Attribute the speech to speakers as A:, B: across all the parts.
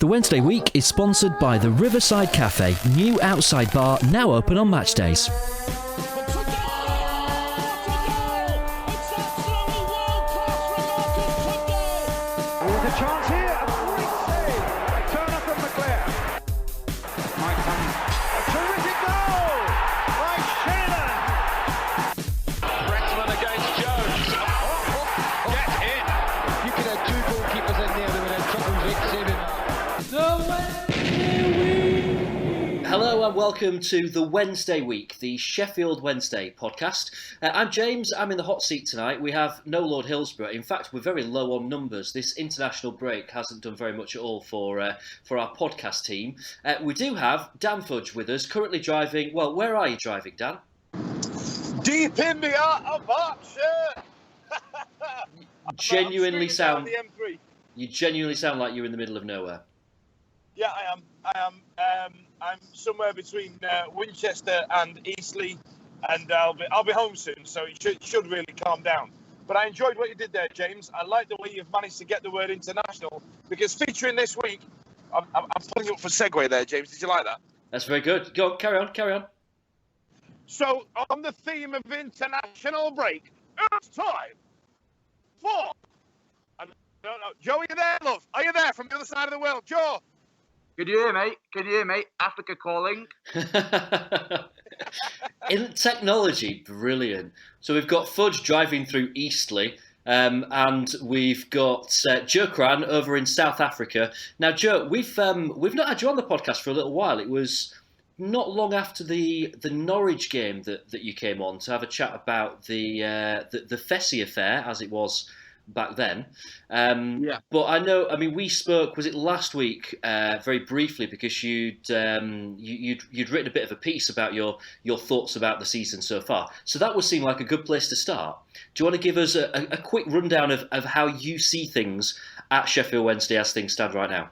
A: The Wednesday week is sponsored by the Riverside Cafe, new outside bar now open on match days. Welcome to the Wednesday week, the Sheffield Wednesday podcast. I'm James, I'm in the hot seat tonight. We have no Lord Hillsborough. In fact, we're very low on numbers. This international break hasn't done very much at all for our podcast team. We do have Dan Fudge with us, currently driving. Well, where are you driving, Dan?
B: Deep in the heart of Berkshire.
A: Genuinely sound.
B: The M3.
A: You genuinely sound like you're in the middle of nowhere.
B: Yeah, I am. I'm somewhere between Winchester and Eastleigh, and I'll be home soon, so it should really calm down. But I enjoyed what you did there, James. I like the way you've managed to get the word international, because featuring this week, I'm putting you up for segue there, James. Did you like that?
A: That's very good. Go, carry on.
B: So, on the theme of international break, it's time for... I don't know. Joe, are you there, love? Are you there from the other side of the world? Joe?
C: Can you hear me? Africa calling.
A: In technology, brilliant. So we've got Fudge driving through Eastleigh, and we've got Joe Crann over in South Africa. Now, Joe, we've not had you on the podcast for a little while. It was not long after the Norwich game that you came on to have a chat about the Fessy affair, as it was back then.
C: Yeah.
A: But I mean, we spoke, was it last week, very briefly, because you'd written a bit of a piece about your thoughts about the season so far. So that would seem like a good place to start. Do you want to give us a quick rundown of how you see things at Sheffield Wednesday as things stand right now?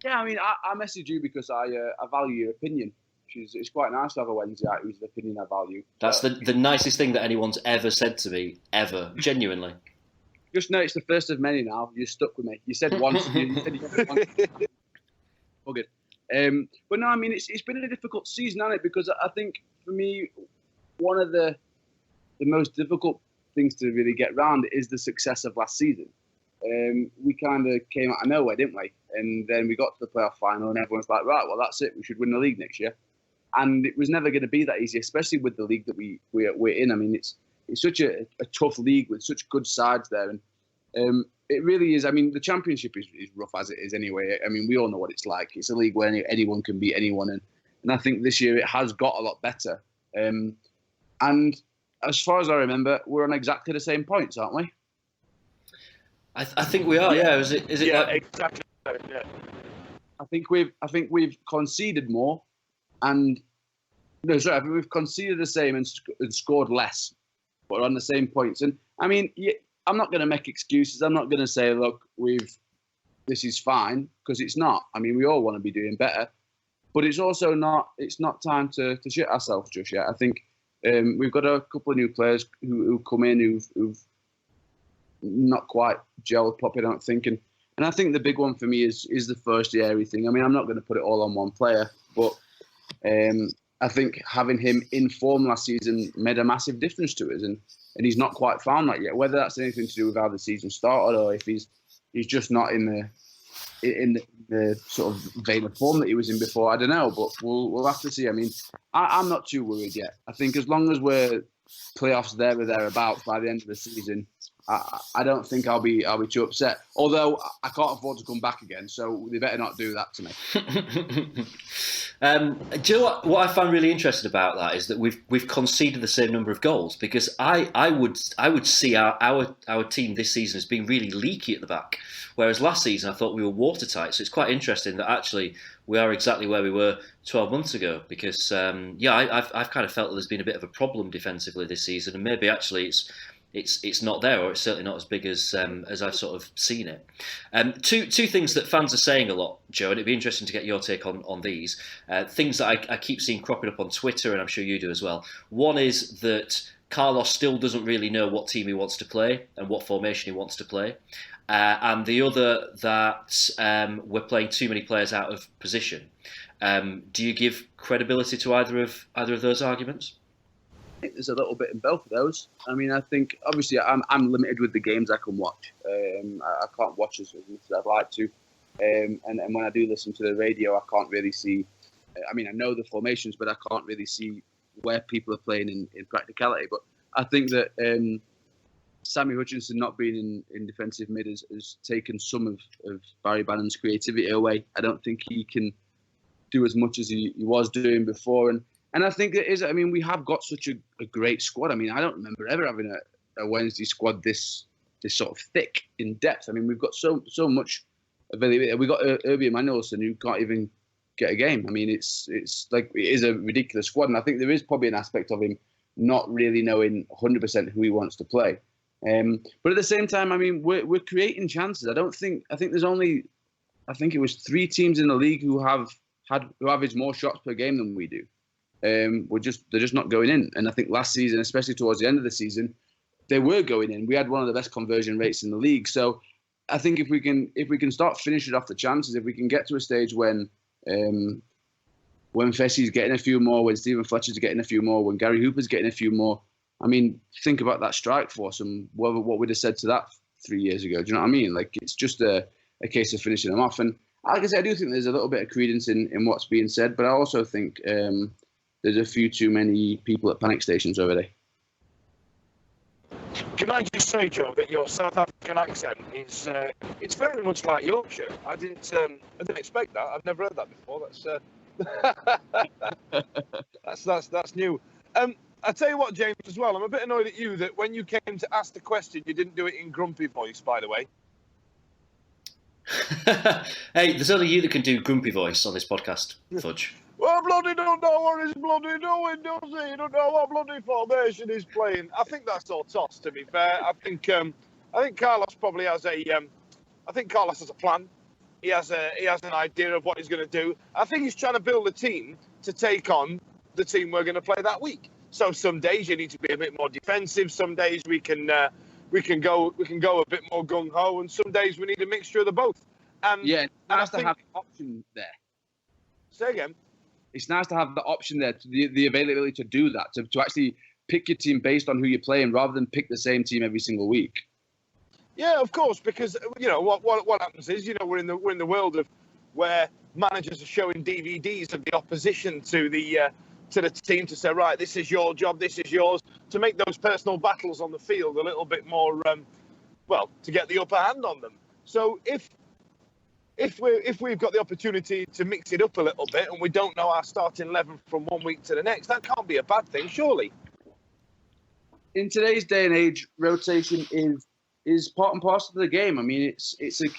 C: Yeah, I mean, I message you because I value your opinion. It's quite nice to have a Wednesday out whose opinion I value.
A: That's the nicest thing that anyone's ever said to me, ever, genuinely.
C: Just know it's the first of many now. You're stuck with me. You said once. you said once. All good. But no, I mean, it's been a difficult season, hasn't it? Because I think, for me, one of the most difficult things to really get round is the success of last season. We kind of came out of nowhere, didn't we? And then we got to the playoff final and everyone's like, right, well, that's it. We should win the league next year. And it was never going to be that easy, especially with the league that we're in. I mean, it's such a tough league with such good sides there. And it really is. I mean, the Championship is rough as it is anyway. I mean, we all know what it's like. It's a league where anyone can beat anyone. And I think this year it has got a lot better. And as far as I remember, we're on exactly the same points, aren't we?
A: I think we are, yeah. Is it
B: yeah,
A: like...
B: exactly. Yeah.
C: I think we've conceded more. I think we've conceded the same and scored less, but on the same points. And I mean, I'm not going to make excuses. I'm not going to say, look, this is fine, because it's not. I mean, we all want to be doing better, but it's also not. It's not time to shit ourselves just yet. I think we've got a couple of new players who come in who've not quite gelled properly, I don't think. And I think the big one for me is the first year thing. I mean, I'm not going to put it all on one player, but I think having him in form last season made a massive difference to us, and he's not quite found that yet. Whether that's anything to do with how the season started, or if he's just not in the sort of vein of form that he was in before, I don't know. But we'll have to see. I mean, I'm not too worried yet. I think as long as we're playoffs there or thereabouts by the end of the season, I don't think I'll be too upset. Although I can't afford to come back again, so they better not do that to me.
A: Do you know what I found really interesting about that is that we've conceded the same number of goals, because I would see our team this season as being really leaky at the back, whereas last season I thought we were watertight. So it's quite interesting that actually we are exactly where we were 12 months ago, because I've kind of felt that there's been a bit of a problem defensively this season, and maybe actually it's not there, or it's certainly not as big as I've sort of seen it. Two things that fans are saying a lot, Joe, and it'd be interesting to get your take on these. Things that I keep seeing cropping up on Twitter, and I'm sure you do as well. One is that Carlos still doesn't really know what team he wants to play and what formation he wants to play. and the other that we're playing too many players out of position. Do you give credibility to either of those arguments?
C: I think there's a little bit in both of those. I mean, I think obviously I'm limited with the games I can watch. I can't watch as much as I'd like to, and when I do listen to the radio, I can't really see. I mean, I know the formations, but I can't really see where people are playing in practicality. But I think that Sammy Hutchinson not being in defensive mid has taken some of Barry Bannon's creativity away. I don't think he can do as much as he was doing before. And I think it is. I mean, we have got such a great squad. I mean, I don't remember ever having a Wednesday squad this sort of thick in depth. I mean, we've got so much availability. We got Irby Emanuelson who can't even get a game. I mean, it's like it is a ridiculous squad, and I think there is probably an aspect of him not really knowing 100% who he wants to play. But at the same time, I mean, we're creating chances. I think there's only, I think it was 3 teams in the league who average more shots per game than we do. They're just not going in. And I think last season, especially towards the end of the season, they were going in. We had one of the best conversion rates in the league. So I think if we can start finishing off the chances, if we can get to a stage when Fessie's getting a few more, when Stephen Fletcher's getting a few more, when Gary Hooper's getting a few more, I mean, think about that strike force and what we'd have said to that 3 years ago. Do you know what I mean? Like, it's just a case of finishing them off. And like I said, I do think there's a little bit of credence in what's being said, but I also think there's a few too many people at panic stations over there.
B: Can I just say, Joe, that your South African accent is it's very much like Yorkshire. I didn't expect that. I've never heard that before. That's new. I tell you what, James, as well, I'm a bit annoyed at you that when you came to ask the question, you didn't do it in grumpy voice, by the way.
A: Hey, there's only you that can do grumpy voice on this podcast, Fudge.
B: Well, bloody don't know what he's bloody doing, does he? You don't know what bloody formation he's playing. I think that's all toss, to be fair. I think Carlos probably has a plan. He has an idea of what he's going to do. I think he's trying to build a team to take on the team we're going to play that week. So some days you need to be a bit more defensive. Some days we can go a bit more gung ho, and some days we need a mixture of the both. And
C: yeah, it's nice to have the option there.
B: Say again.
C: It's nice to have the option there, the availability to do that, to actually pick your team based on who you're playing, rather than pick the same team every single week.
B: Yeah, of course, because what happens is we're in the world of where managers are showing DVDs of the opposition to the team to say, right, this is your job, this is yours, to make those personal battles on the field a little bit more, to get the upper hand on them. So if we've got the opportunity to mix it up a little bit and we don't know our starting 11 from one week to the next, that can't be a bad thing, surely.
C: In today's day and age, rotation is part and parcel of the game. I mean,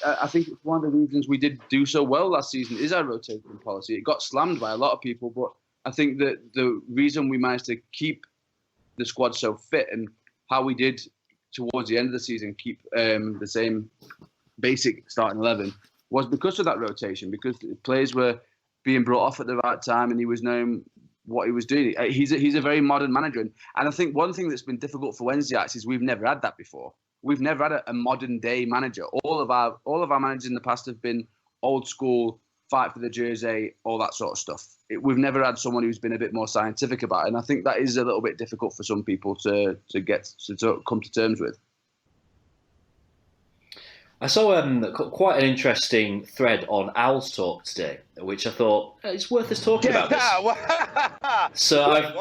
C: I think it's one of the reasons we did do so well last season is our rotating policy. It got slammed by a lot of people, but I think that the reason we managed to keep the squad so fit and how we did towards the end of the season keep the same basic starting 11 was because of that rotation, because the players were being brought off at the right time and he was knowing what he was doing. He's a very modern manager. And I think one thing that's been difficult for Wednesday Acts is we've never had that before. We've never had a modern day manager. All of our managers in the past have been old school, fight for the jersey, all that sort of stuff. We've never had someone who's been a bit more scientific about it. And I think that is a little bit difficult for some people to come to terms with.
A: I saw quite an interesting thread on Owls Talk today, which I thought it's worth us talking about this. So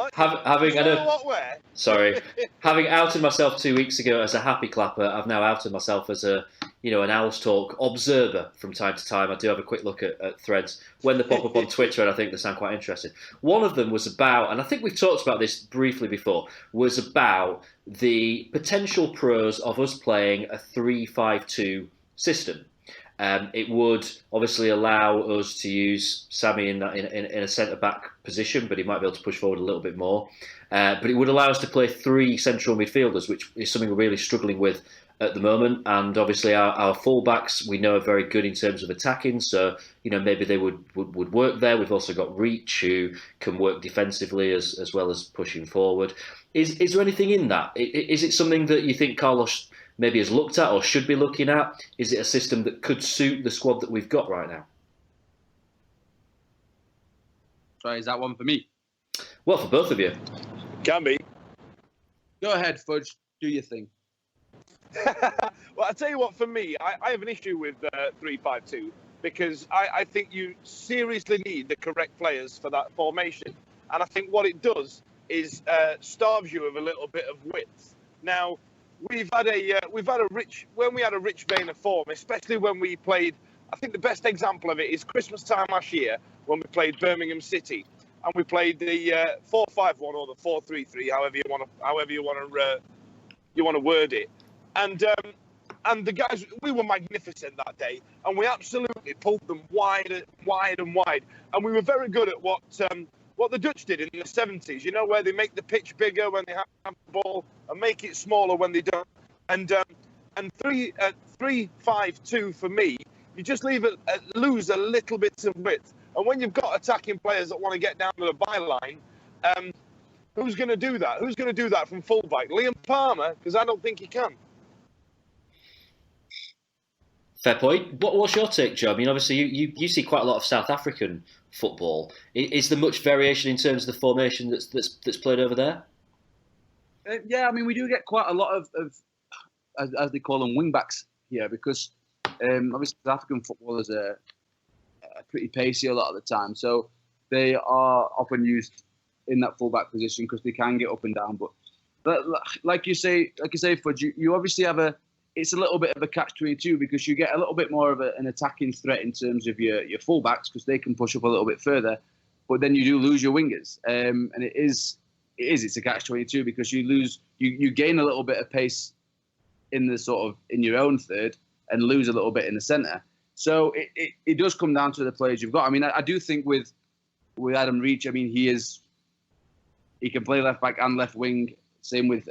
A: having outed myself 2 weeks ago as a happy clapper, I've now outed myself as an Owls Talk observer from time to time. I do have a quick look at threads when they pop up on Twitter, and I think they sound quite interesting. One of them was about, and I think we've talked about this briefly before, was about the potential pros of us playing a 3-5-2 system. It would obviously allow us to use Sammy in a centre-back position, but he might be able to push forward a little bit more. But it would allow us to play 3 central midfielders, which is something we're really struggling with at the moment. And obviously our full-backs we know are very good in terms of attacking, so maybe they would work there. We've also got Reach, who can work defensively as well as pushing forward. Is there anything in that? Is it something that you think Carlos maybe has looked at or should be looking at? Is it a system that could suit the squad that we've got right now?
C: Sorry, is that one for me?
A: Well, for both of you.
B: Can be.
C: Go ahead, Fudge. Do your thing.
B: Well, I tell you what, for me, I have an issue with 3-5-2 because I think you seriously need the correct players for that formation. And I think what it does is starves you of a little bit of width. Now, we've had a rich vein of form, especially when we played. I think the best example of it is Christmas time last year when we played Birmingham City, and we played the 4-5-1 or the 4-3-3, however you want to word it. And the guys, we were magnificent that day, and we absolutely pulled them wide and wide. And we were very good at what the Dutch did in the 70s, where they make the pitch bigger when they have the ball and make it smaller when they don't. And 3-5-2 for me, you just lose a little bit of width. And when you've got attacking players that want to get down to the byline, who's going to do that? Who's going to do that from fullback? Liam Palmer, because I don't think he can.
A: Fair point. What's your take, Joe? I mean, obviously, you see quite a lot of South African football. Is there much variation in terms of the formation that's played over there?
C: Yeah, I mean, we do get quite a lot of as they call them, wing-backs here, because obviously South African footballers are pretty pacey a lot of the time. So they are often used in that full-back position because they can get up and down. But like you say, Fudge, you obviously have it's a little bit of a catch-22 because you get a little bit more of an attacking threat in terms of your full-backs because they can push up a little bit further, but then you do lose your wingers. And it's a catch-22 because you gain a little bit of pace in your own third and lose a little bit in the centre. So it does come down to the players you've got. I mean, I do think with Adam Reach, I mean, he can play left back and left wing. Same with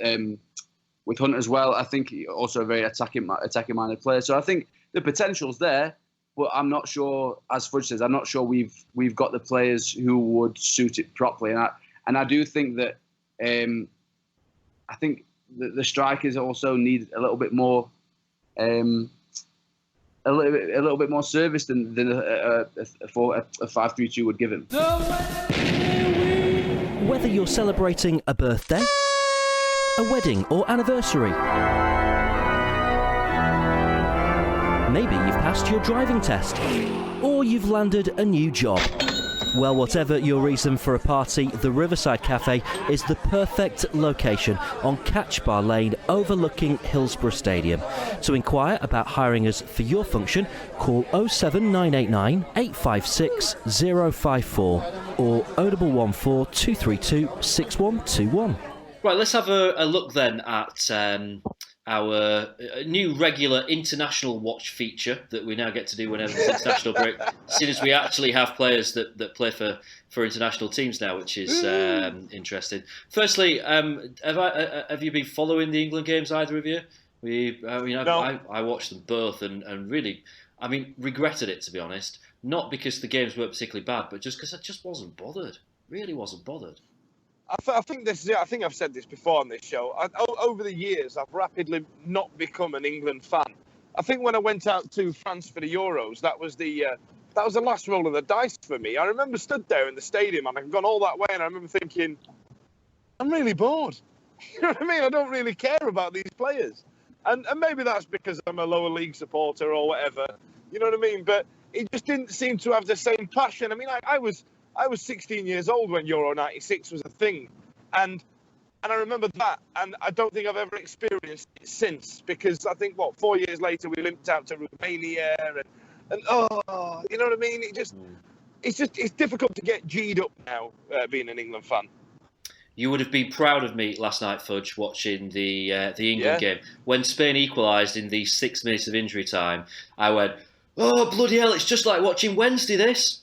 C: Hunt as well. I think he's also a very attacking-minded player. So I think the potential's there, but I'm not sure, as Fudge says, I'm not sure we've got the players who would suit it properly. And I do think that I think the strikers also need a little bit more a little bit more service than a 5-3-2 would give him.
D: Whether you're celebrating a birthday, a wedding or anniversary, maybe you've passed your driving test, or you've landed a new job. Well, whatever your reason for a party, the Riverside Cafe is the perfect location on Catch Bar Lane overlooking Hillsborough Stadium. To inquire about hiring us for your function, call 07989 856 054 or 0114 232 6121.
A: Right, let's have a look then at our new regular international watch feature that we now get to do whenever there's international break, seeing as we actually have players that play for international teams now, which is interesting. Firstly, have you been following the England games, either of you?
B: No.
A: I watched them both and really, I mean, regretted it, to be honest. Not because the games weren't particularly bad, but just because I just wasn't bothered. Really wasn't bothered.
B: I think this is it. I think I've said this before on this show. Over the years, I've rapidly not become an England fan. I think when I went out to France for the Euros, that was the last roll of the dice for me. I remember stood there in the stadium and I've gone all that way, and I remember thinking, I'm really bored. You know what I mean? I don't really care about these players, and maybe that's because I'm a lower league supporter or whatever. You know what I mean? But it just didn't seem to have the same passion. I mean, I was 16 years old when Euro 96 was a thing. And I remember that. And I don't think I've ever experienced it since. Because I think, 4 years later, we limped out to Romania. And you know what I mean? It's difficult to get G'd up now, being an England fan.
A: You would have been proud of me last night, Fudge, watching the England game. When Spain equalised in the 6 minutes of injury time, I went, oh, bloody hell, it's just like watching Wednesday, this.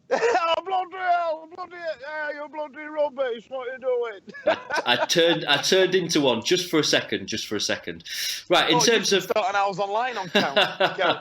B: Oh, bloody hell, you're bloody rubbish, what are you doing?
A: I turned into one just for a second. Right, in terms of...
B: Starting hours online on count.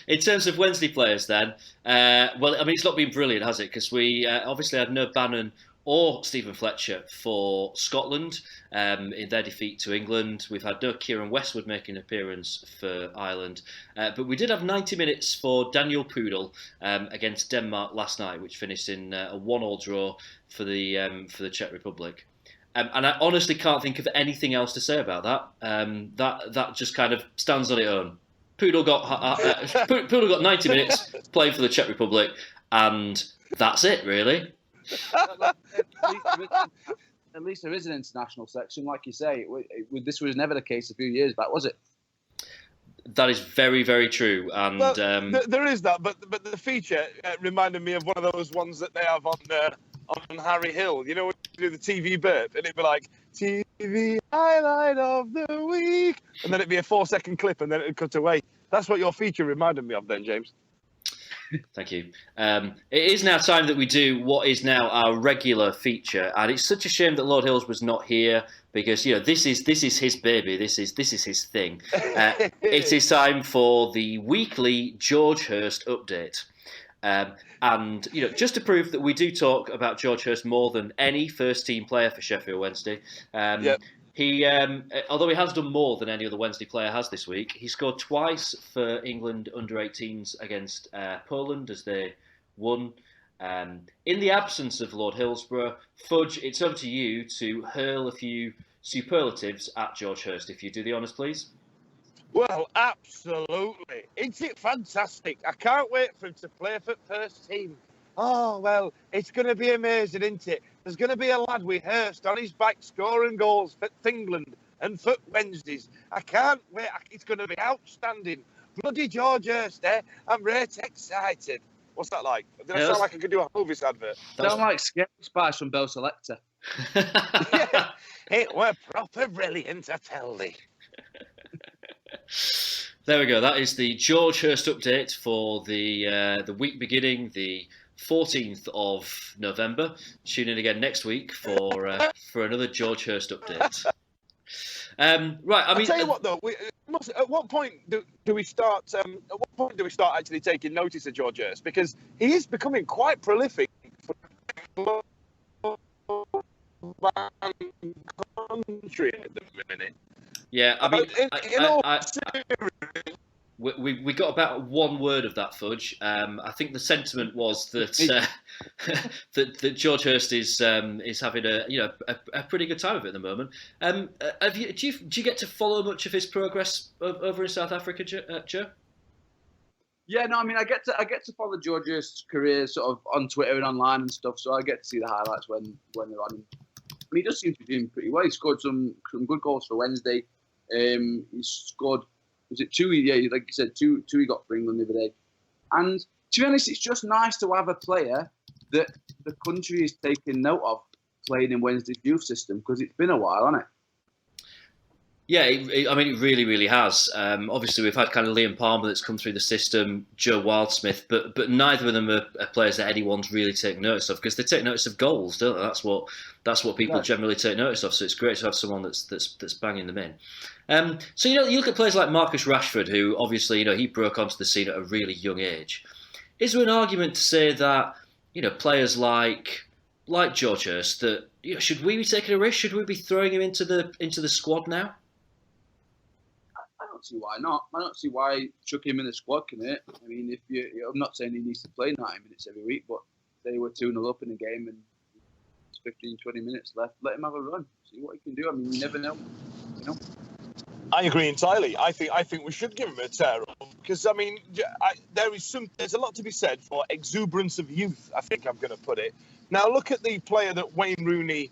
A: In terms of Wednesday players then, well, I mean, it's not been brilliant, has it? Because we obviously had no Bannon or Stephen Fletcher for Scotland in their defeat to England. We've had no Kieran Westwood make an appearance for Ireland. But we did have 90 minutes for Daniel Pudel against Denmark last night, which finished in a 1-1 draw for the Czech Republic. And I honestly can't think of anything else to say about that. That just kind of stands on its own. Pudel got 90 minutes playing for the Czech Republic, and that's it, really.
C: At least there is an international section, like you say. This was never the case a few years back, was it?
A: That is very, very true. And
B: well, there is that, but the feature reminded me of one of those ones that they have on Harry Hill. You know, when you do the TV burp, and it'd be like TV highlight of the week, and then it'd be a 4-second clip, and then it'd cut away. That's what your feature reminded me of, then, James.
A: Thank you. It is now time that we do what is now our regular feature, and it's such a shame that Lord Hills was not here because this is his baby. This is his thing. It is time for the weekly George Hurst update, and just to prove that we do talk about George Hurst more than any first team player for Sheffield Wednesday.
B: Yep.
A: He, although he has done more than any other Wednesday player has this week, he scored twice for England under-18s against Poland as they won. In the absence of Lord Hillsborough, Fudge, it's over to you to hurl a few superlatives at George Hurst, if you do the honours, please.
B: Well, absolutely. Isn't it fantastic? I can't wait for him to play for first team. Oh, well, it's going to be amazing, isn't it? There's going to be a lad with Hurst on his back scoring goals for England and for Wednesdays. I can't wait. It's going to be outstanding. Bloody George Hurst, eh? I'm right excited. What's that like? Did I sound like I could do a Hovis advert?
C: Sound like Scale Spice from Bell Selector.
B: Yeah, it were proper brilliant, I tell thee.
A: There we go. That is the George Hurst update for the week beginning the 14th of November. Tune in again next week for another George Hurst update. Right. I mean,
B: I'll tell you what though. At what point do we start? At what point do we start actually taking notice of George Hurst? Because he is becoming quite prolific for country at the minute.
A: Yeah, I mean,
B: in
A: we got about one word of that, Fudge. I think the sentiment was that that George Hurst is having a pretty good time of it at the moment. Do you get to follow much of his progress over in South Africa, Joe?
C: Yeah, no, I mean, I get to follow George Hurst's career sort of on Twitter and online and stuff, so I get to see the highlights when they're on. I mean, he does seem to be doing pretty well. He scored some good goals for Wednesday. He scored, was it 2? Yeah, like you said, 2 he got for England the other day. And to be honest, it's just nice to have a player that the country is taking note of playing in Wednesday's youth system, because it's been a while, hasn't it?
A: Yeah, I mean, it really, really has. Obviously, we've had kind of Liam Palmer that's come through the system, Joe Wildsmith, but neither of them are players that anyone's really taken notice of, because they take notice of goals, don't they? That's what people generally take notice of. So it's great to have someone that's banging them in. So you look at players like Marcus Rashford, who obviously he broke onto the scene at a really young age. Is there an argument to say that players like George Hurst, that should we be taking a risk? Should we be throwing him into the squad now?
C: I don't see why not. I don't see why chuck him in the squad, can it? I mean, I'm not saying he needs to play 90 minutes every week, but they were 2-0 up in the game and it's 15, 20 minutes left. Let him have a run. See what he can do. I mean, you never know.
B: I agree entirely. I think we should give him a tear up, because I mean, there's a lot to be said for exuberance of youth, I think I'm going to put it. Now look at the player that Wayne Rooney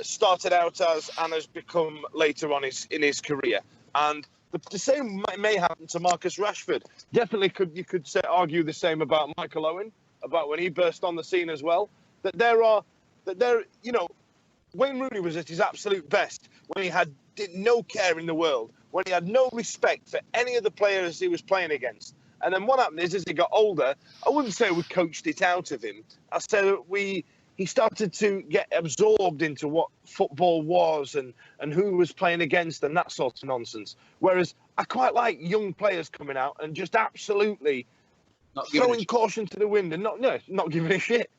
B: started out as and has become later on in his career, and the same may happen to Marcus Rashford. Definitely you could argue the same about Michael Owen, about when he burst on the scene as well. Wayne Rooney was at his absolute best when he had no care in the world, when he had no respect for any of the players he was playing against. And then what happened is, as he got older, I wouldn't say we coached it out of him. I said that he started to get absorbed into what football was and who was playing against and that sort of nonsense. Whereas I quite like young players coming out and just absolutely throwing caution to the wind and not giving a shit.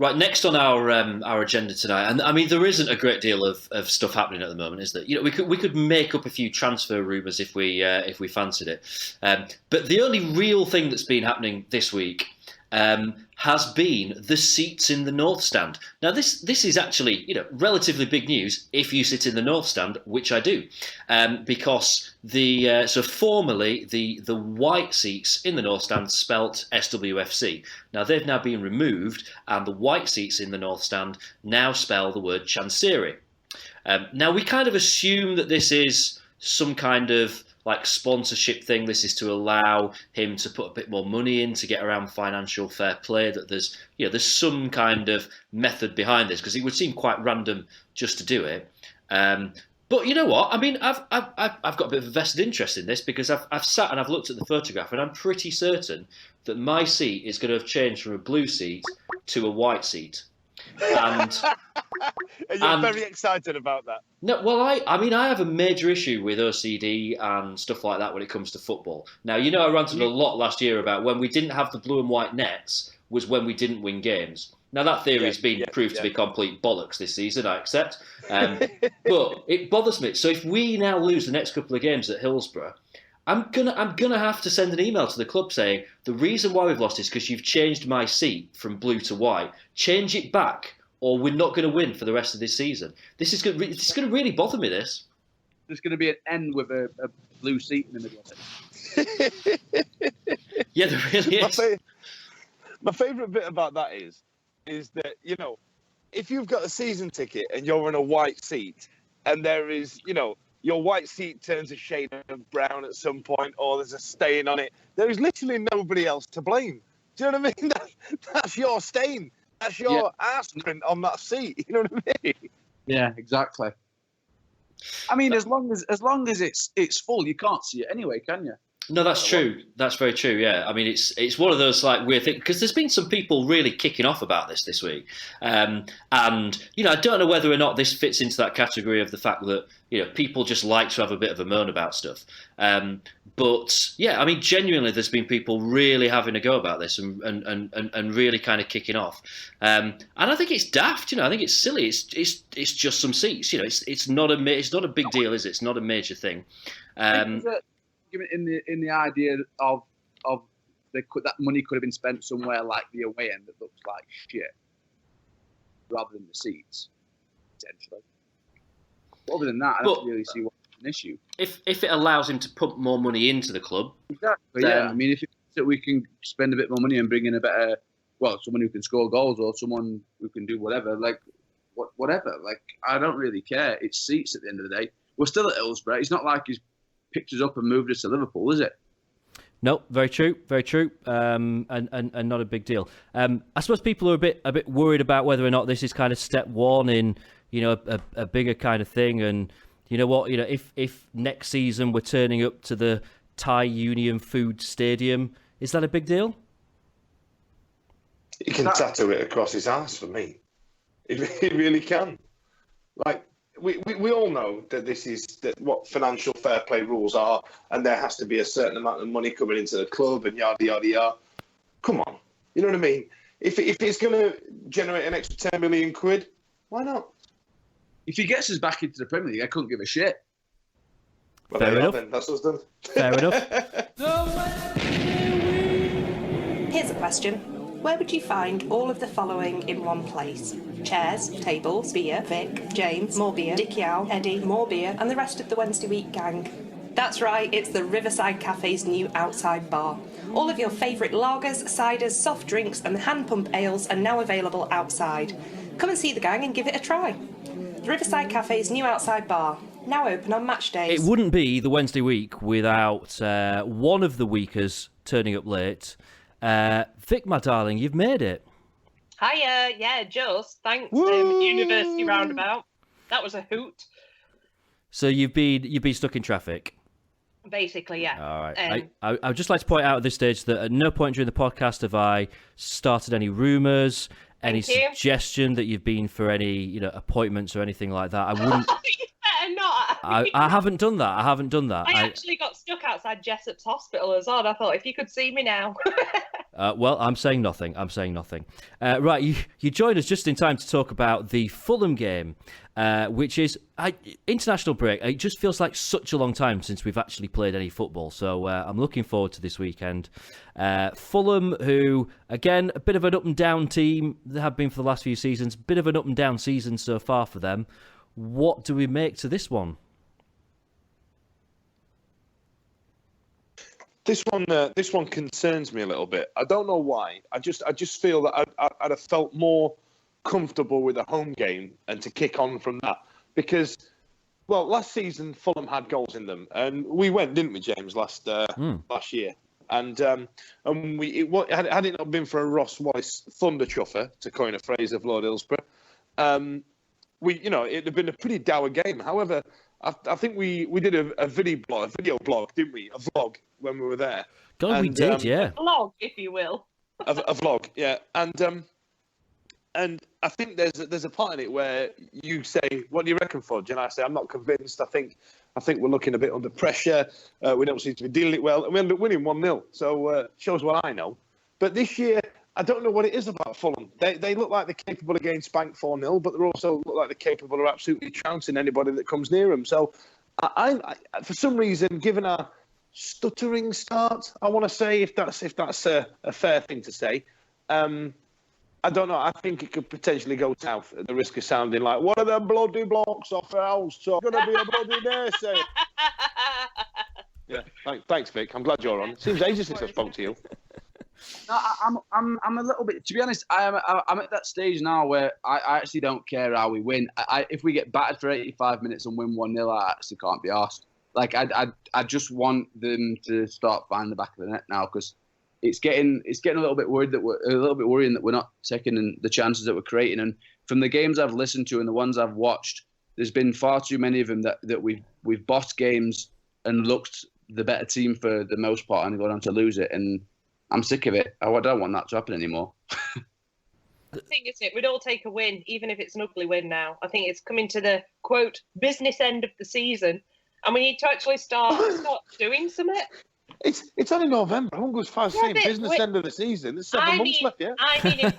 A: Right, next on our agenda tonight, and I mean there isn't a great deal of stuff happening at the moment, is there? You know, we could make up a few transfer rumours if we fancied it, but the only real thing that's been happening this week has been the seats in the North Stand. Now, this is actually, you know, relatively big news if you sit in the North Stand, which I do, because so formerly the white seats in the North Stand spelt SWFC. Now they've now been removed, and the white seats in the North Stand now spell the word Chancery. Now we kind of assume that this is some kind of like sponsorship thing. This is to allow him to put a bit more money in to get around financial fair play. That there's some kind of method behind this, because it would seem quite random just to do it. But you know what? I mean, I've got a bit of a vested interest in this, because I've sat and I've looked at the photograph, and I'm pretty certain that my seat is going to have changed from a blue seat to a white seat. And
B: you're very excited about that.
A: No, well, I mean, I have a major issue with OCD and stuff like that when it comes to football. Now, you know, I ranted a lot last year about when we didn't have the blue and white nets was when we didn't win games. Now, that theory has been proved to be complete bollocks this season, I accept. But it bothers me. So if we now lose the next couple of games at Hillsborough, I'm gonna have to send an email to the club saying the reason why we've lost is because you've changed my seat from blue to white. Change it back, or we're not going to win for the rest of this season. This is going to really bother me. This.
C: There's going to be an N with a blue seat in the middle of
A: it. Yeah, there really is.
B: My favourite bit about that is that, you know, if you've got a season ticket and you're in a white seat, and there is, you know, your white seat turns a shade of brown at some point, or there's a stain on it, there is literally nobody else to blame. Do you know what I mean? That's your stain. That's your ass print on that seat. You know what I mean?
C: Yeah, exactly. I mean, as long as it's full, you can't see it anyway, can you?
A: No, that's true. That's very true. Yeah, I mean, it's one of those like weird things, because there's been some people really kicking off about this week, and you know, I don't know whether or not this fits into that category of the fact that, you know, people just like to have a bit of a moan about stuff. But yeah, I mean, genuinely, there's been people really having a go about this and really kind of kicking off. And I think it's daft. You know, I think it's silly. It's just some seats. You know, it's not a big deal, is it? It's not a major thing.
C: In the idea of that money could have been spent somewhere like the away end that looks like shit, rather than the seats, potentially. But other than that, I don't really see what's an issue.
A: If it allows him to pump more money into the club,
C: exactly. Yeah, I mean, if we can spend a bit more money and bring in someone who can score goals, or someone who can do whatever, whatever. Like, I don't really care. It's seats at the end of the day. We're still at Hillsborough. It's not like he's picked us up and moved us to Liverpool, is it?
D: No, very true, and not a big deal. I suppose people are a bit worried about whether or not this is kind of step one in, you know, a bigger kind of thing. And you know what, you know, if next season we're turning up to the Thai Union Food Stadium, is that a big deal?
E: He can tattoo it across his ass for me. He really can. Like, we all know that this is what financial fair play rules are, and there has to be a certain amount of money coming into the club and yada yada yada. Come on, you know what I mean? If it's going to generate an extra 10 million quid, why not?
C: If he gets us back into the Premier League, I couldn't give a shit.
E: Well,
D: fair enough.
E: Then. That's what's done.
D: Fair enough.
F: Here's a question. Where would you find all of the following in one place? Chairs, tables, beer, Vic, James, more beer, Dick Yow, Eddie, more beer, and the rest of the Wednesday week gang. That's right, it's the Riverside Cafe's new outside bar. All of your favourite lagers, ciders, soft drinks and hand pump ales are now available outside. Come and see the gang and give it a try. The Riverside Cafe's new outside bar, now open on match days.
D: It wouldn't be the Wednesday week without one of the weekers turning up late. Vic, my darling, you've made it.
G: Hiya, yeah, just thanks, University Roundabout. That was a hoot.
D: So you've been stuck in traffic?
G: Basically, yeah.
D: All right. I would just like to point out at this stage that at no point during the podcast have I started any rumours, any suggestion that you've been for any, you know, appointments or anything like that. I wouldn't.
G: You better not.
D: I haven't done that. I
G: actually got stuck outside Jessop's Hospital as well. I thought, if you could see me now.
D: Well, I'm saying nothing. Right, you joined us just in time to talk about the Fulham game, which is international break. It just feels like such a long time since we've actually played any football. So I'm looking forward to this weekend. Fulham, who, again, a bit of an up and down team. They have been for the last few seasons. Bit of an up and down season so far for them. What do we make to this one?
E: This one concerns me a little bit. I don't know why. I just feel that I'd have felt more comfortable with a home game and to kick on from that, because, well, last season Fulham had goals in them, and we went, didn't we, James, last year? And had it not been for a Ross Wallace thunder chuffer, to coin a phrase of Lord Hillsborough, it'd have been a pretty dour game. However, I think we did a video blog, didn't we? A vlog when we were there.
D: God, we did, yeah.
G: A vlog, if you will.
E: A vlog, yeah. And I think there's a part in it where you say, "What do you reckon, Fudge?" And I say, "I'm not convinced. I think we're looking a bit under pressure. We don't seem to be dealing it well, and we end up winning 1-0. So shows what I know. But this year, I don't know what it is about Fulham. They look like they're capable of getting spanked 4-0, but they also look like they're capable of absolutely trouncing anybody that comes near them. So I for some reason, given our stuttering start, I want to say, if that's a fair thing to say, I don't know. I think it could potentially go south at the risk of sounding like one of them bloody blocks off the house. So going to be a bloody naysay. Yeah, thanks, Vic. I'm glad you're on. Seems ages since I spoke to you.
C: No, I'm a little bit. To be honest, I'm at that stage now where I actually don't care how we win. If we get battered for 85 minutes and win 1-0, I actually can't be arsed. Like I just want them to start finding the back of the net now, because it's getting a little bit worried that worrying that we're not taking the chances that we're creating. And from the games I've listened to and the ones I've watched, there's been far too many of them that we've bossed games and looked the better team for the most part and gone on to lose it. And I'm sick of it. I don't want that to happen anymore.
G: The thing is, we'd all take a win, even if it's an ugly win now. I think it's coming to the, quote, business end of the season, and we need to actually start doing something.
E: It's only November. I won't go as far as saying business end of the season. There's 7 months left, yeah?
G: I mean, in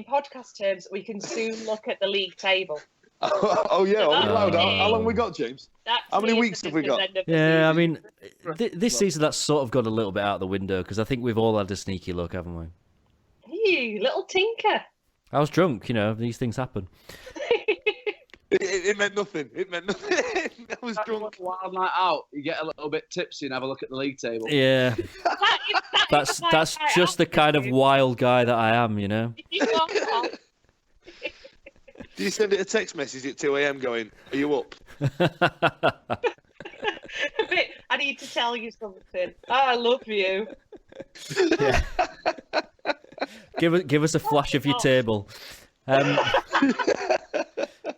G: podcast terms, we can soon look at the league table.
E: Oh yeah, how long we got, James? How many weeks have we got?
D: Yeah, I mean, this season that's sort of gone a little bit out the window, because I think we've all had a sneaky look, haven't we?
G: You little tinker.
D: I was drunk, these things happen.
E: It meant nothing. I was drunk.
C: Wild night out, you get a little bit tipsy and have a look at the league table.
D: Yeah, that's just the kind of wild guy that I am,
E: Do you send it a text message at 2 a.m. going, "Are you up?"
G: I need to tell you something. I love you.
D: Yeah. Give us a flash of your table.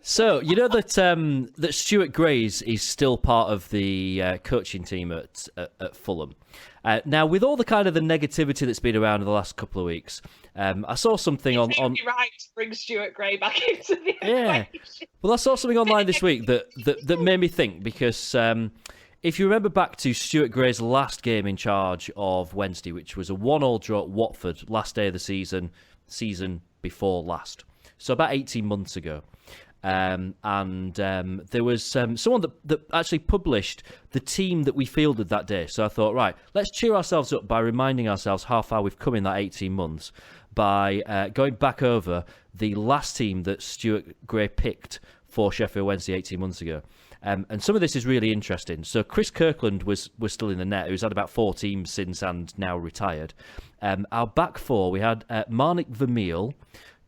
D: So you know that Stuart Gray is still part of the coaching team at Fulham. Now, with all the kind of the negativity that's been around in the last couple of weeks, I saw something on.
G: You're right to bring Stuart Gray back into the equation.
D: Well, I saw something online this week that made me think, because if you remember back to Stuart Gray's last game in charge of Wednesday, which was a 1-1 draw at Watford, last day of the season before last, so about 18 months ago. And there was someone that actually published the team that we fielded that day. So I thought, right, let's cheer ourselves up by reminding ourselves how far we've come in that 18 months by going back over the last team that Stuart Gray picked for Sheffield Wednesday 18 months ago. And some of this is really interesting. So Chris Kirkland was still in the net, who's had about 4 teams since and now retired. Our back four, we had Marnik Vermeil,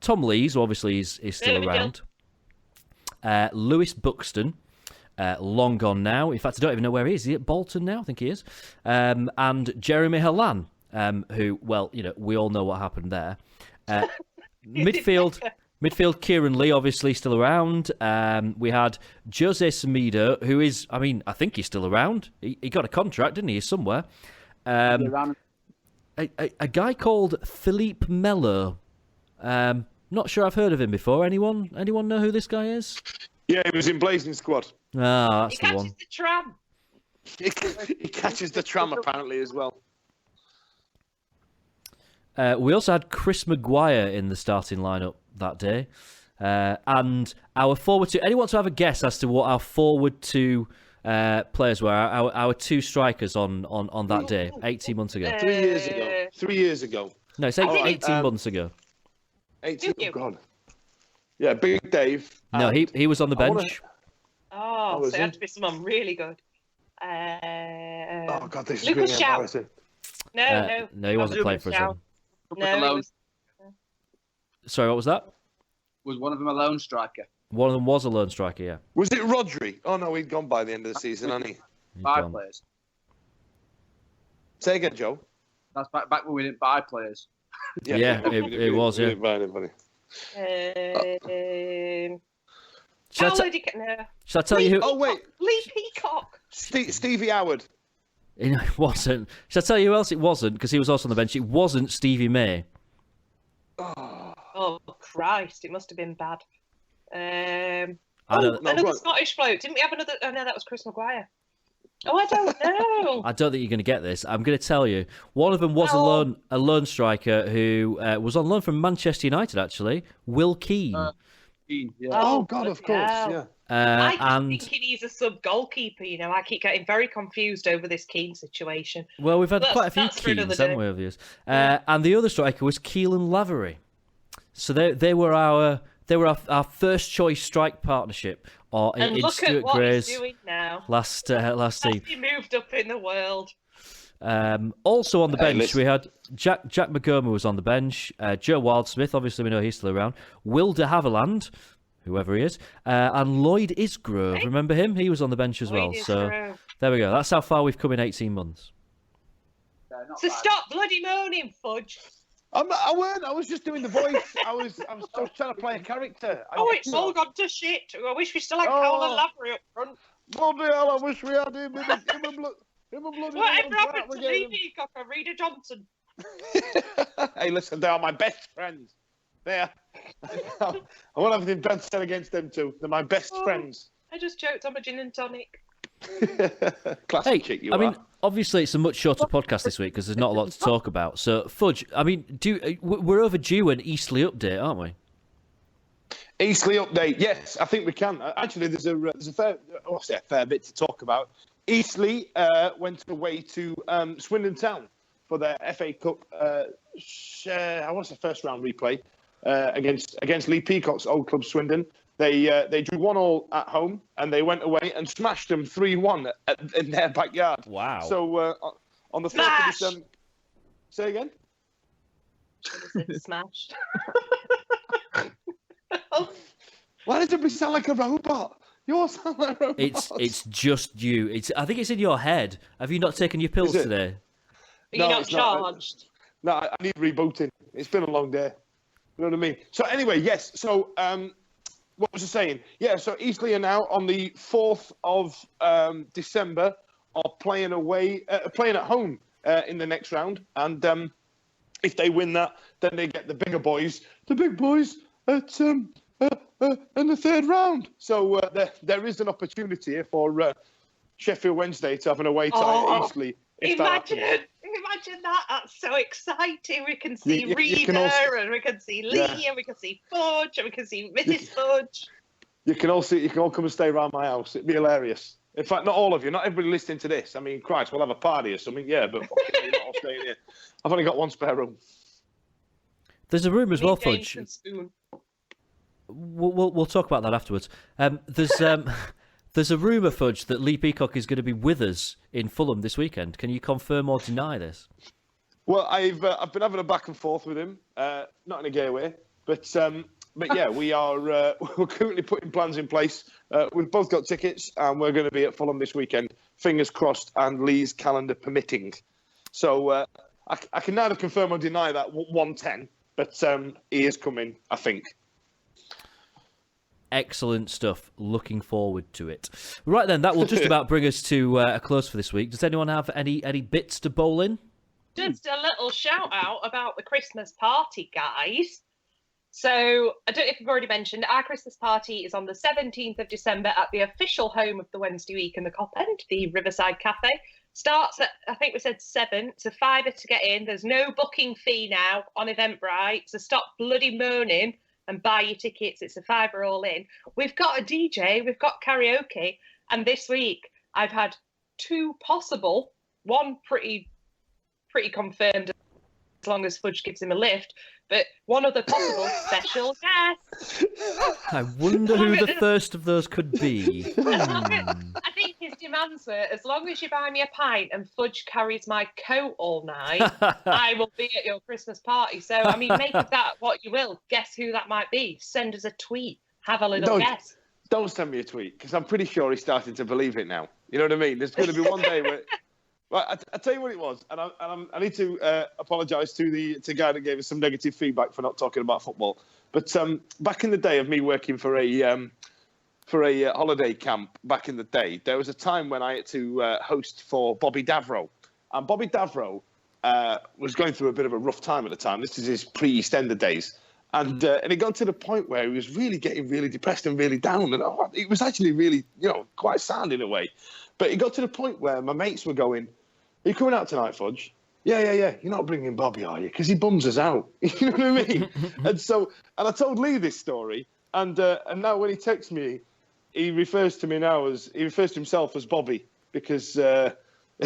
D: Tom Lees, who obviously is still around. Lewis Buxton, long gone now. In fact, I don't even know where he is. Is he at Bolton now? I think he is. And Jeremy Halan, who, well, we all know what happened there. Midfield, Kieran Lee, obviously still around. We had Jose Semedo, who is, I think he's still around. He got a contract, didn't he? He's somewhere. A guy called Philippe Melo. Not sure I've heard of him before. Anyone know who this guy is?
E: Yeah, he was in Blazing Squad.
D: Ah, that's the one.
G: He catches the tram.
E: He catches the tram apparently as well.
D: We also had Chris Maguire in the starting lineup that day. And our forward two... Anyone to have a guess as to what our forward two players were? Our two strikers on that day, 18 months ago.
E: 3 years ago. 3 years ago.
D: No, it's 18 months ago.
E: 18. Oh, God. Yeah, Big Dave.
D: No, he was on the bench.
G: So it had to be someone really good.
E: Oh, God, this is
G: Lucas
E: really
G: Shaw.
E: embarrassing.
D: No, he wasn't playing for us then.
G: No,
D: Sorry, what was that?
C: Was one of them a lone striker?
D: One of them was a lone striker, yeah.
E: Was it Rodri? Oh, no, he'd gone by the end of the season, hadn't he?
D: He's
C: Buy
D: gone.
C: players.
E: Say again, Joe.
C: That's back when we didn't buy players.
D: Yeah, it was,
E: We
D: yeah.
E: didn't buy anybody.
D: Shall I tell you who...
E: Oh, wait.
G: Lee Peacock.
E: Stevie Howard.
D: It wasn't. Shall I tell you who else it wasn't? Because he was also on the bench. It wasn't Stevie May.
G: Oh, Christ. It must have been bad.
D: No,
G: another Scottish bloke. Didn't we have another? Oh, no, that was Chris Maguire. Oh, I don't know.
D: I don't think you're going to get this. I'm going to tell you. One of them was a lone striker who was on loan from Manchester United, actually. Will Keane.
C: Yeah.
E: Oh, God, of course,
G: hell.
E: yeah.
G: I keep thinking he's a sub-goalkeeper, you know. I keep getting very confused over this Keane situation.
D: Well, we've had
G: That's-
D: quite a few
G: that's for another
D: Keanes, haven't
G: day.
D: we, over the years? And the other striker was Keelan Lavery. So they were our first choice strike partnership.
G: And
D: in
G: look
D: Stuart
G: at what
D: Gray's
G: he's doing now.
D: last team.
G: He moved up in the world.
D: Also on the bench,
E: listen.
D: we had Jack McGoma was on the bench. Joe Wildsmith, obviously we know he's still around. Will de Havilland, whoever he is, and Lloyd Isgrove.
G: Hey.
D: Remember him? He was on the bench as well.
G: Lloyd
D: So
G: Isgrove.
D: there we go. That's how far we've come in 18 months.
G: So stop bloody moaning, Fudge.
E: I weren't. I was just doing the voice. I was trying to play a character.
G: It's all gone to shit. I wish we still had Cowell and Lavery up front.
E: Bloody hell, I wish we had him in a bloody...
G: Whatever happened to Lee Peacock and Rita Johnson?
E: Hey, listen, they are my best friends. They are. I won't have anything bad said against them two. They're my best friends.
G: I just choked on a gin and tonic.
E: Classic
D: Hey,
E: chick you
D: I
E: are.
D: mean, obviously it's a much shorter podcast this week because there's not a lot to talk about. So, Fudge, I mean, we're overdue an Eastleigh update, aren't we?
E: Eastleigh update. Yes, I think we can. Actually, there's a fair bit to talk about. Eastleigh went away to Swindon Town for their FA Cup. I want to say first round replay against Lee Peacock's old club Swindon. They drew 1-1 at home and they went away and smashed them 3-1 in their backyard.
D: Wow.
E: So on the 4th of December. Say again.
G: Smashed.
E: Why does everybody sound like a robot? You all sound like robots.
D: It's just you. I think it's in your head. Have you not taken your pills
E: Is it?
D: today?
G: Are you not
E: it's not.
G: charged?
E: No, I need rebooting. It's been a long day. You know what I mean? So anyway, yes. So what was I saying? Yeah. So Eastleigh are now on the 4th of December are playing at home in the next round, and if they win that, then they get the big boys at in the 3rd round. So there is an opportunity here for Sheffield Wednesday to have an away tie at Eastleigh.
G: Imagine that. That's so exciting. We can see
E: you can
G: Rita,
E: also-
G: and we can see Lee, and we can see Fudge, and we can see Mrs. Fudge.
E: You can all come and stay around my house. It'd be hilarious. In fact, not all of you, not everybody listening to this. I mean, Christ, we'll have a party or something. Yeah, but you're not all staying here. I've only got one spare room.
D: There's a rumour as well,
G: Me, James,
D: Fudge.
G: and Spoon.
D: We'll talk about that afterwards. There's a rumour, Fudge, that Lee Peacock is going to be with us in Fulham this weekend. Can you confirm or deny this?
E: Well, I've been having a back and forth with him, not in a gay way, but yeah, we're currently putting plans in place. We've both got tickets, and we're going to be at Fulham this weekend. Fingers crossed, and Lee's calendar permitting. So I can neither confirm or deny that 110, but he is coming, I think.
D: Excellent stuff. Looking forward to it. Right then, that will just about bring us to a close for this week. Does anyone have any bits to bowl in?
G: Just a little shout out about the Christmas party, guys. So I don't know if you've already mentioned, our Christmas party is on the 17th of December at the official home of the Wednesday Week in the Cop End, the Riverside Cafe. Starts at, I think we said 7. It's a £5 to get in. There's no booking fee now on Eventbrite, so stop bloody moaning and buy your tickets. It's a £5 all in. We've got a DJ, we've got karaoke, and this week I've had 2 possible, one pretty confirmed as long as Fudge gives him a lift, but one other possible special guest.
D: I wonder who the first of those could be.
G: I think his demands were, as long as you buy me a pint and Fudge carries my coat all night, I will be at your Christmas party. So, I mean, make of that what you will. Guess who that might be. Send us a tweet. Have a little guess.
E: Don't send me a tweet, because I'm pretty sure he's starting to believe it now. You know what I mean? There's going to be one day where... Well, I tell you what it was, and I need to apologise to the guy that gave us some negative feedback for not talking about football. But back in the day of me working for a holiday camp, back in the day, there was a time when I had to host for Bobby Davro, and Bobby Davro was going through a bit of a rough time at the time. This is his pre-EastEnders days, and it got to the point where he was really getting really depressed and really down, and it was actually really, quite sad in a way. But it got to the point where my mates were going, "Are you coming out tonight, Fudge?" Yeah. You're not bringing Bobby, are you? Because he bums us out. You know what I mean? And I told Lee this story, and now when he texts me, he refers to himself as Bobby, because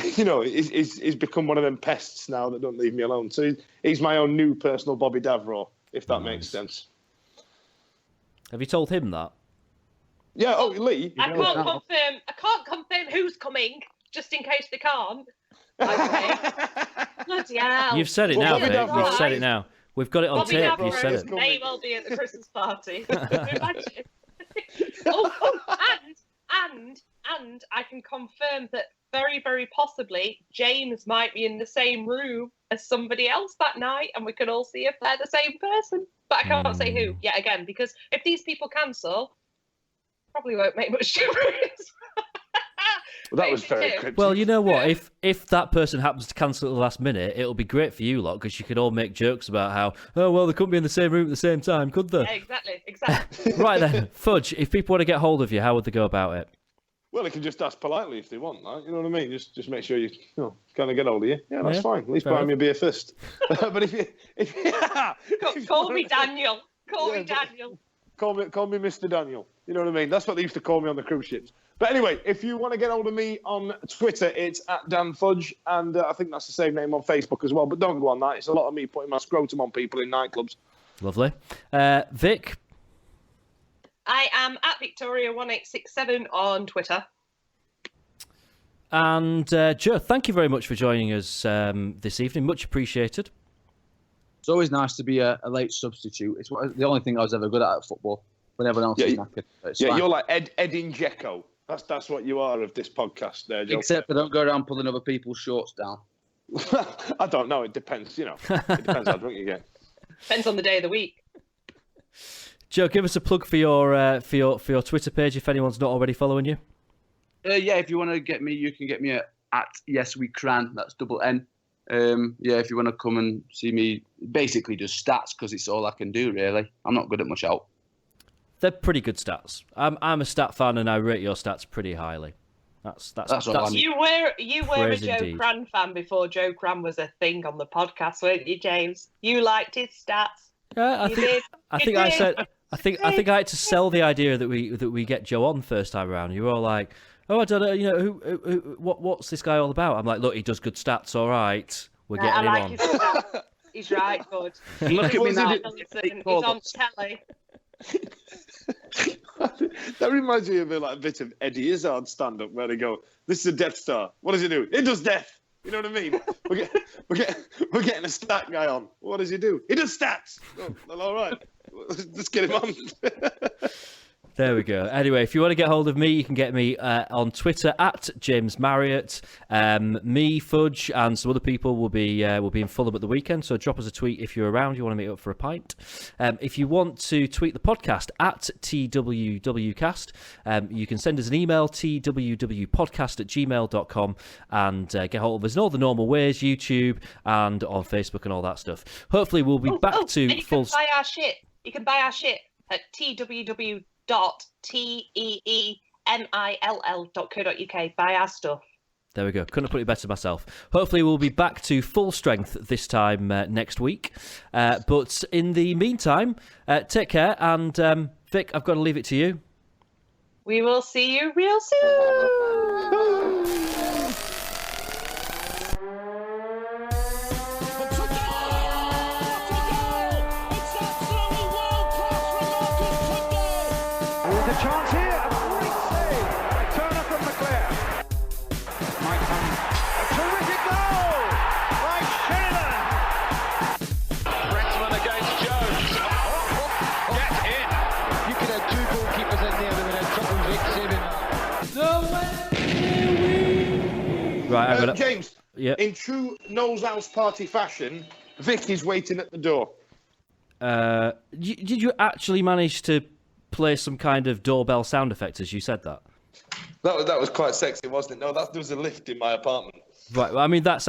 E: he's become one of them pests now that don't leave me alone. So he's my own new personal Bobby Davro, if that makes sense.
D: Have you told him that?
E: Yeah. Oh, Lee.
G: I can't confirm who's coming, just in case they can't. Okay. Bloody hell.
D: You've said it now, Vic. You've said it now. We've got it on tape. You said it.
G: May well be at the Christmas party. Imagine. And I can confirm that very, very possibly James might be in the same room as somebody else that night, and we can all see if they're the same person. But I can't say who yet again, because if these people cancel, probably won't make much difference.
E: Well, that was very cryptic.
D: Well, you know what? If that person happens to cancel at the last minute, it'll be great for you lot, because you could all make jokes about how, they couldn't be in the same room at the same time, could they?
G: Yeah, exactly.
D: Right then, Fudge, if people want to get hold of you, how would they go about it?
E: Well, they can just ask politely if they want that. You know what I mean? Just make sure you kind of get hold of you. Yeah, that's fine. At least buy me a beer first. But
G: call me Daniel. Call me Daniel.
E: Call me Mr. Daniel. You know what I mean? That's what they used to call me on the cruise ships. But anyway, if you want to get hold of me on Twitter, it's @DanFudge, and I think that's the same name on Facebook as well. But don't go on that. It's a lot of me putting my scrotum on people in nightclubs.
D: Lovely. Vic?
G: I am @Victoria1867 on Twitter.
D: And Joe, thank you very much for joining us this evening. Much appreciated.
C: It's always nice to be a late substitute. It's the only thing I was ever good at football, when everyone else is knackered.
E: Yeah, you're like Edin Dzeko. That's what you are of this podcast there, Joe.
C: Except I don't go around pulling other people's shorts down.
E: I don't know. It depends, It depends how drunk you get.
G: Depends on the day of the week.
D: Joe, give us a plug for your Twitter page if anyone's not already following you.
C: If you want to get me, you can get me at @YesWeCran. That's double N. If you want to come and see me, basically just stats, because it's all I can do, really. I'm not good at much else.
D: They're pretty good stats. I'm a stat fan, and I rate your stats pretty highly. That's
G: You were a Joe
D: indeed.
G: Crann fan before Joe Crann was a thing on the podcast, weren't you, James? You liked his stats.
D: Yeah, I think I had to sell the idea that we get Joe on first time around. You were all like, "Oh, I don't know, what's this guy all about?" I'm like, "Look, he does good stats. All right, we're getting him on."
G: His stats. He's right, good.
C: Look at me now.
G: He's on telly.
E: That reminds me of a bit of Eddie Izzard stand-up where they go, "This is a Death Star. What does it do? It does death." You know what I mean? We're getting a stat guy on. What does he do? He does stats. Oh, well, all right. Let's get him on.
D: There we go. Anyway, if you want to get hold of me, you can get me on Twitter @JamesMarriott. Me, Fudge, and some other people will be in Fulham at the weekend. So drop us a tweet if you're around. You want to meet up for a pint. If you want to tweet the podcast @TWWcast, you can send us an email twwpodcast@gmail.com and get hold of us in all the normal ways, YouTube and on Facebook and all that stuff. Hopefully, we'll be back to
G: and you
D: full.
G: can buy our shit. You can buy our shit at www.teemill.co.uk. Buy our stuff.
D: There we go. Couldn't have put it better myself. Hopefully we'll be back to full strength this time next week. But in the meantime, take care. And Vic, I've got to leave it to you.
G: We will see you real soon.
H: There's a chance here. A great save. A turner from McClare. Might come. A terrific goal by Sheridan. Rexman against Jones. Get in. You could have two goalkeepers in there that would have trouble saving.
D: Right, I'm gonna...
E: James,
D: Yep.
E: in true Noel's House Party fashion, Vic is waiting at the door.
D: Did you actually manage to play some kind of doorbell sound effect as you said that?
E: That was quite sexy, wasn't it? No, there was a lift in my apartment.
D: Right, well, I mean, that's